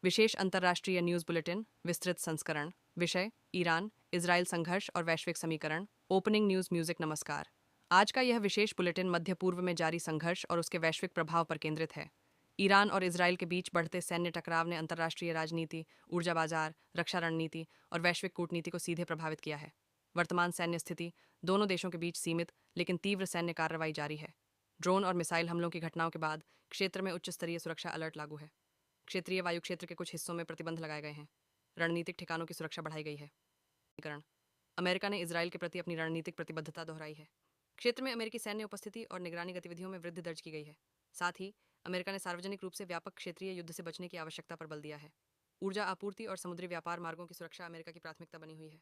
विशेष अंतर्राष्ट्रीय news bulletin विस्तृत संस्करण। विषय ईरान इजराइल संघर्ष और वैश्विक समीकरण। Opening news music. नमस्कार। आज का यह विशेष बुलेटिन मध्य पूर्व में जारी संघर्ष और उसके वैश्विक प्रभाव पर केंद्रित है। ईरान और इजराइल के बीच बढ़ते सैन्य टकराव ने अंतर्राष्ट्रीय राजनीति, ऊर्जा बाजार, रक्षा रणनीति और वैश्विक कूटनीति को सीधे प्रभावित किया है। वर्तमान सैन्य स्थिति दोनों देशों के बीच सीमित लेकिन तीव्र सैन्य कार्रवाई जारी है। ड्रोन और मिसाइल हमलों की घटनाओं के बाद क्षेत्र में उच्च स्तरीय सुरक्षा अलर्ट लागू है। क्षेत्रीय वायु क्षेत्र के कुछ हिस्सों में प्रतिबंध लगाए गए हैं। रणनीतिक ठिकानों की सुरक्षा बढ़ाई गई है। अमेरिका ने इजराइल के प्रति अपनी रणनीतिक प्रतिबद्धता दोहराई है। क्षेत्र में अमेरिकी सैन्य उपस्थिति और निगरानी गतिविधियों में वृद्धि दर्ज की गई है। साथ ही अमेरिका ने सार्वजनिक रूप से व्यापक क्षेत्रीय युद्ध से बचने की आवश्यकता पर बल दिया है। ऊर्जा आपूर्ति और समुद्री व्यापार मार्गों की सुरक्षा अमेरिका की प्राथमिकता बनी हुई है।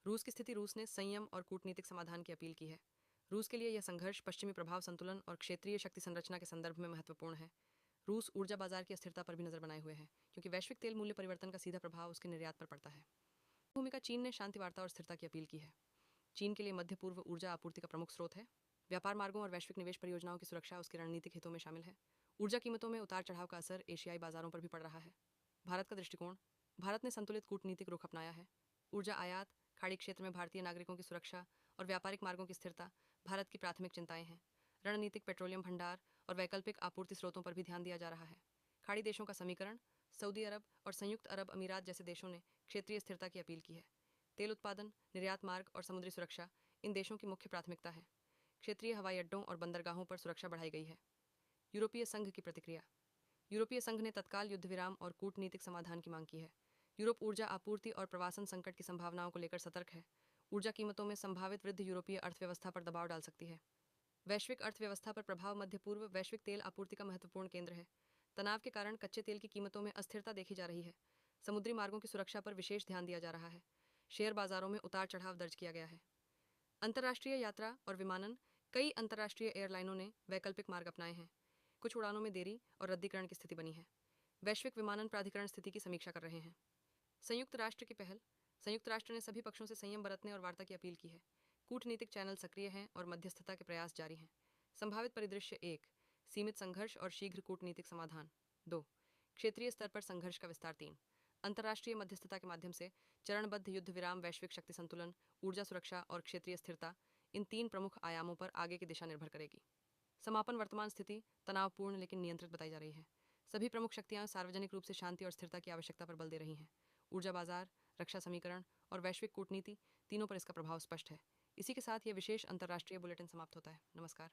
रूस की स्थिति। रूस ने संयम और कूटनीतिक समाधान की अपील की है। रूस के लिए यह संघर्ष पश्चिमी प्रभाव संतुलन और क्षेत्रीय शक्ति संरचना के संदर्भ में महत्वपूर्ण है। रूस ऊर्जा बाजार की अस्थिरता पर भी नजर बनाए हुए है, क्योंकि वैश्विक तेल मूल्य परिवर्तन का सीधा प्रभाव उसके निर्यात पर पड़ता है। भूमिका। चीन ने शांति वार्ता और स्थिरता की अपील की है। चीन के लिए मध्य पूर्व ऊर्जा आपूर्ति का प्रमुख स्रोत है। व्यापार मार्गों और वैश्विक निवेश परियोजनाओं की सुरक्षा उसके रणनीतिक हितों में शामिल है। ऊर्जा कीमतों में उतार चढ़ाव का असर एशियाई बाजारों पर भी पड़ रहा है। भारत का दृष्टिकोण। भारत ने संतुलित कूटनीतिक रुख अपनाया है। ऊर्जा आयात, खाड़ी क्षेत्र में भारतीय नागरिकों की सुरक्षा और व्यापारिक मार्गों की स्थिरता भारत की प्राथमिक चिंताएं हैं। रणनीतिक पेट्रोलियम भंडार और वैकल्पिक आपूर्ति स्रोतों पर भी ध्यान दिया जा रहा है। खाड़ी देशों का समीकरण। सऊदी अरब और संयुक्त अरब अमीरात जैसे देशों ने क्षेत्रीय स्थिरता की अपील की है। तेल उत्पादन, निर्यात मार्ग और समुद्री सुरक्षा इन देशों की मुख्य प्राथमिकता है। क्षेत्रीय हवाई अड्डों और बंदरगाहों पर सुरक्षा बढ़ाई गई है। यूरोपीय संघ की प्रतिक्रिया। यूरोपीय संघ ने तत्काल युद्ध विराम और कूटनीतिक समाधान की मांग की है। यूरोप ऊर्जा आपूर्ति और प्रवासन संकट की संभावनाओं को लेकर सतर्क है। ऊर्जा कीमतों में संभावित वृद्धि यूरोपीय अर्थव्यवस्था पर दबाव डाल सकती है। वैश्विक अर्थव्यवस्था पर प्रभाव। मध्य पूर्व वैश्विक तेल आपूर्ति का महत्वपूर्ण केंद्र है। तनाव के कारण कच्चे तेल की कीमतों में अस्थिरता देखी जा रही है। समुद्री मार्गों की सुरक्षा पर विशेष ध्यान दिया जा रहा है। शेयर बाजारों में उतार चढ़ाव दर्ज किया गया है। अंतर्राष्ट्रीय यात्रा और विमानन। कई अंतर्राष्ट्रीय एयरलाइनों ने वैकल्पिक मार्ग अपनाए हैं। कुछ उड़ानों में देरी और रद्दीकरण की स्थिति बनी है। वैश्विक विमानन प्राधिकरण स्थिति की समीक्षा कर रहे हैं। संयुक्त राष्ट्र की पहल। संयुक्त राष्ट्र ने सभी पक्षों से संयम बरतने और वार्ता की अपील की है। कूटनीतिक चैनल सक्रिय हैं और मध्यस्थता के प्रयास जारी हैं। संभावित परिदृश्य। 1, सीमित संघर्ष और शीघ्र कूटनीतिक समाधान। 2, क्षेत्रीय स्तर पर संघर्ष का विस्तार। 3, अंतर्राष्ट्रीय मध्यस्थता के माध्यम से चरणबद्ध युद्ध विराम, वैश्विक शक्ति संतुलन, ऊर्जा सुरक्षा और क्षेत्रीय स्थिरता। इन 3 प्रमुख आयामों पर आगे की दिशा निर्भर करेगी। समापन। वर्तमान स्थिति तनावपूर्ण लेकिन नियंत्रित बताई जा रही है। सभी प्रमुख शक्तियां सार्वजनिक रूप से शांति और स्थिरता की आवश्यकता पर बल दे रही हैं। ऊर्जा बाजार, रक्षा समीकरण और वैश्विक कूटनीति तीनों पर इसका प्रभाव स्पष्ट है। इसी के साथ यह विशेष अंतर्राष्ट्रीय बुलेटिन समाप्त होता है। नमस्कार।